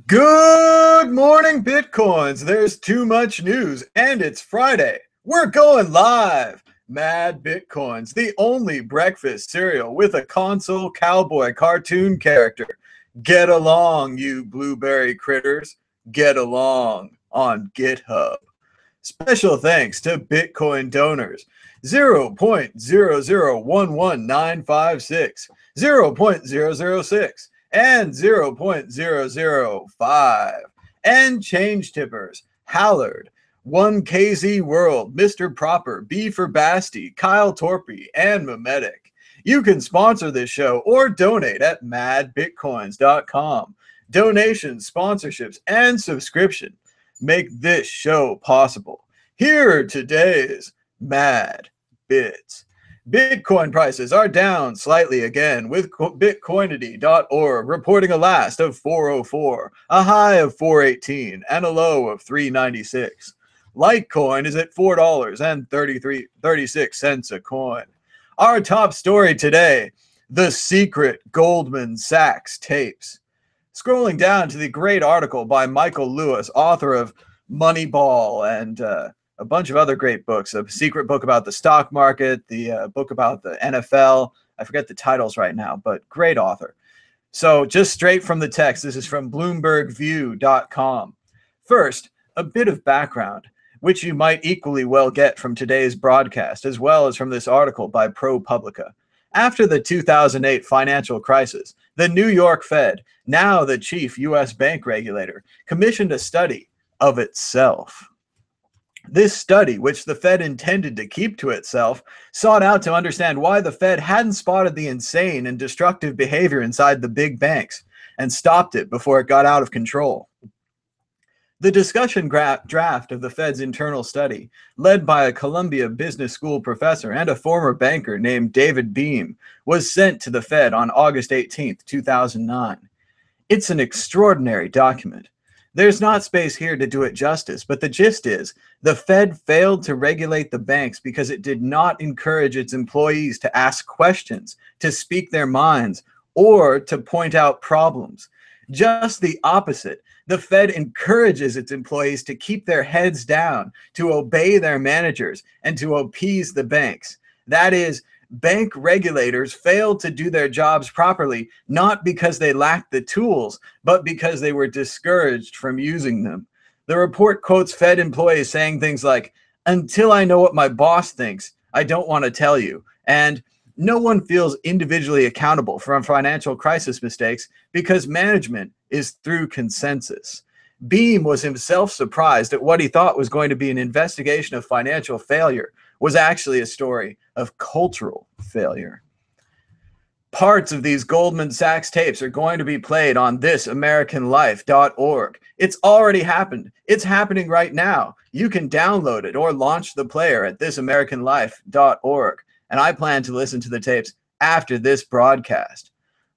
Good morning, Bitcoins. There's too much news, and it's Friday. We're going live. MadBitcoins, the only breakfast cereal with a console cowboy cartoon character. Get along, you blueberry critters. Get along on GitHub. Special thanks to Bitcoin donors 0.0011956, 0.006, and 0.005, and ChangeTippers, Hallerd, 1KZ World, MrProper, B for Basti, Kyle Torpey, and Memetic. You can sponsor this show or donate at madbitcoins.com. Donations, sponsorships, and subscription make this show possible. Here are today's Mad Bits. Bitcoin prices are down slightly again, with Bitcoinity.org reporting a last of 404, a high of 418, and a low of 396. Litecoin is at $4.36 a coin. Our top story today, the secret Goldman Sachs tapes. Scrolling down to the great article by Michael Lewis, author of Moneyball and a bunch of other great books, a secret book about the stock market, the book about the NFL. I forget the titles right now, but great author. So just straight from the text, this is from BloombergView.com. First, a bit of background, which you might equally well get from today's broadcast, as well as from this article by ProPublica. After the 2008 financial crisis, the New York Fed, now the chief U.S. bank regulator, commissioned a study of itself. This study, which the Fed intended to keep to itself, sought out to understand why the Fed hadn't spotted the insane and destructive behavior inside the big banks and stopped it before it got out of control. The discussion draft of the Fed's internal study, led by a Columbia Business School professor and a former banker named David Beim, was sent to the Fed on August 18, 2009. It's an extraordinary document. There's not space here to do it justice, but the gist is the Fed failed to regulate the banks because it did not encourage its employees to ask questions, to speak their minds, or to point out problems. Just the opposite. The Fed encourages its employees to keep their heads down, to obey their managers, and to appease the banks. That is, bank regulators failed to do their jobs properly, not because they lacked the tools, but because they were discouraged from using them. The report quotes Fed employees saying things like, "Until I know what my boss thinks, I don't want to tell you," and "No one feels individually accountable for financial crisis mistakes because management is through consensus." Beim was himself surprised at what he thought was going to be an investigation of financial failure was actually a story of cultural failure. Parts of these Goldman Sachs tapes are going to be played on thisamericanlife.org. It's already happened. It's happening right now. You can download it or launch the player at thisamericanlife.org. And I plan to listen to the tapes after this broadcast.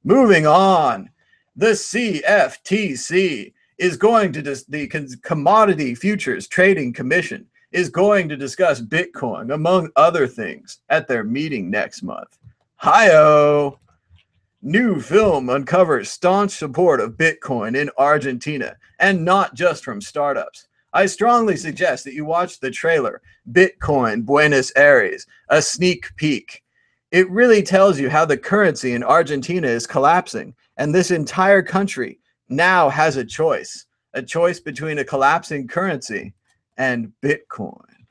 Moving on, the CFTC is going to, the Commodity Futures Trading Commission is going to discuss Bitcoin, among other things, at their meeting next month. Hi-oh! New film uncovers staunch support of Bitcoin in Argentina, and not just from startups. I strongly suggest that you watch the trailer, Bitcoin Buenos Aires, a sneak peek. It really tells you how the currency in Argentina is collapsing, and this entire country now has a choice between a collapsing currency and Bitcoin.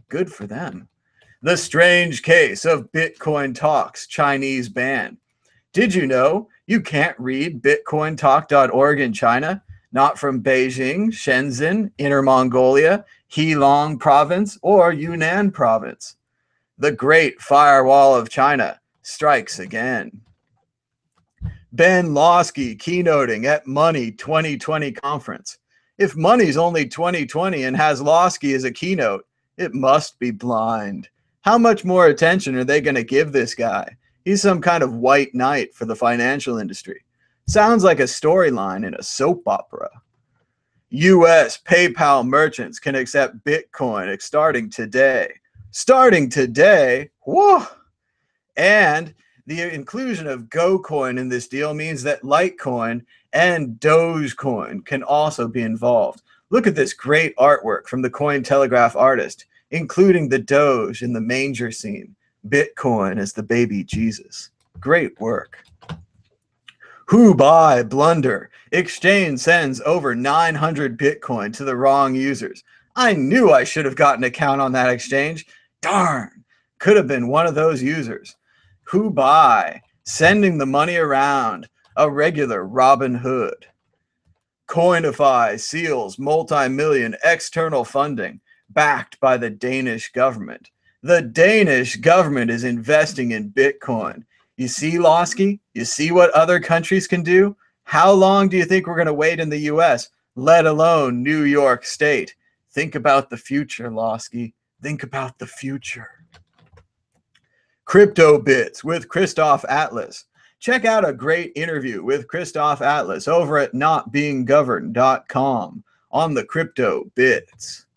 Good for them. The strange case of Bitcoin Talks Chinese ban. Did you know you can't read bitcointalk.org in China? Not from Beijing, Shenzhen, Inner Mongolia, Heilong Province, or Yunnan Province. The Great Firewall of China strikes again. Ben Lawsky keynoting at Money 2020 conference. If Money's only 2020 and has Lawsky as a keynote, it must be blind. How much more attention are they going to give this guy? He's some kind of white knight for the financial industry. Sounds like a storyline in a soap opera. U.S. PayPal merchants can accept Bitcoin starting today. Starting today? Whoa! And The inclusion of GoCoin in this deal means that Litecoin and Dogecoin can also be involved. Look at this great artwork from the Cointelegraph artist, including the Doge in the manger scene. Bitcoin as the baby Jesus. Great work. Who buy blunder? Exchange sends over 900 Bitcoin to the wrong users. I knew I should have gotten a count on that exchange. Darn, could have been one of those users. Who buy? Sending the money around. A regular Robin Hood. Coinify seals multi-million external funding backed by the Danish government. The Danish government is investing in Bitcoin. You see, Losky? You see what other countries can do? How long do you think we're going to wait in the US, let alone New York State? Think about the future, Losky. Think about the future. Crypto Bits with Christoph Atlas. Check out a great interview with Christoph Atlas over at notbeinggoverned.com on the Crypto Bits.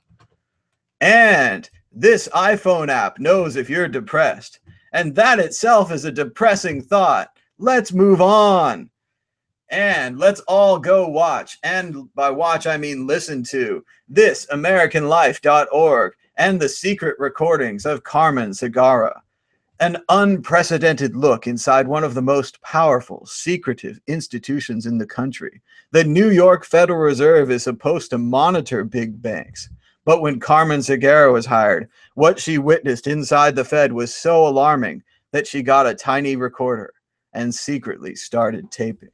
And this iPhone app knows if you're depressed. And that itself is a depressing thought. Let's move on. And let's all go watch, and by watch I mean listen to, thisamericanlife.org and the secret recordings of Carmen Segarra. An unprecedented look inside one of the most powerful, secretive institutions in the country. The New York Federal Reserve is supposed to monitor big banks. But when Carmen Segarra was hired, what she witnessed inside the Fed was so alarming that she got a tiny recorder and secretly started taping.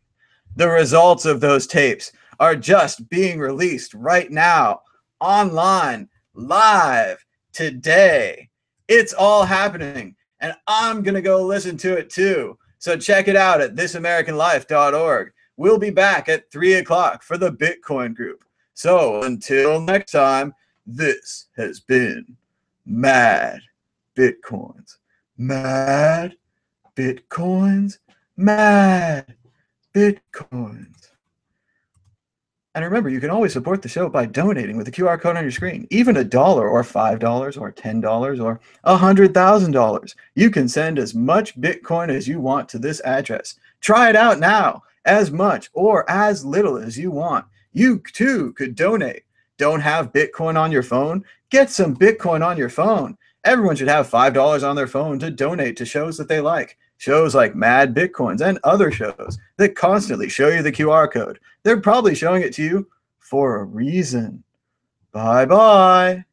The results of those tapes are just being released right now, online, live, today. It's all happening, and I'm going to go listen to it too. So check it out at thisamericanlife.org. We'll be back at 3 o'clock for the Bitcoin group. So until next time, this has been Mad Bitcoins. Mad Bitcoins. Mad Bitcoins. And remember, you can always support the show by donating with the QR code on your screen. Even $1 or $5 or $10 or $100,000. You can send as much Bitcoin as you want to this address. Try it out now. As much or as little as you want. You too could donate. Don't have Bitcoin on your phone? Get some Bitcoin on your phone. Everyone should have $5 on their phone to donate to shows that they like. Shows like Mad Bitcoins and other shows that constantly show you the QR code. They're probably showing it to you for a reason. Bye-bye.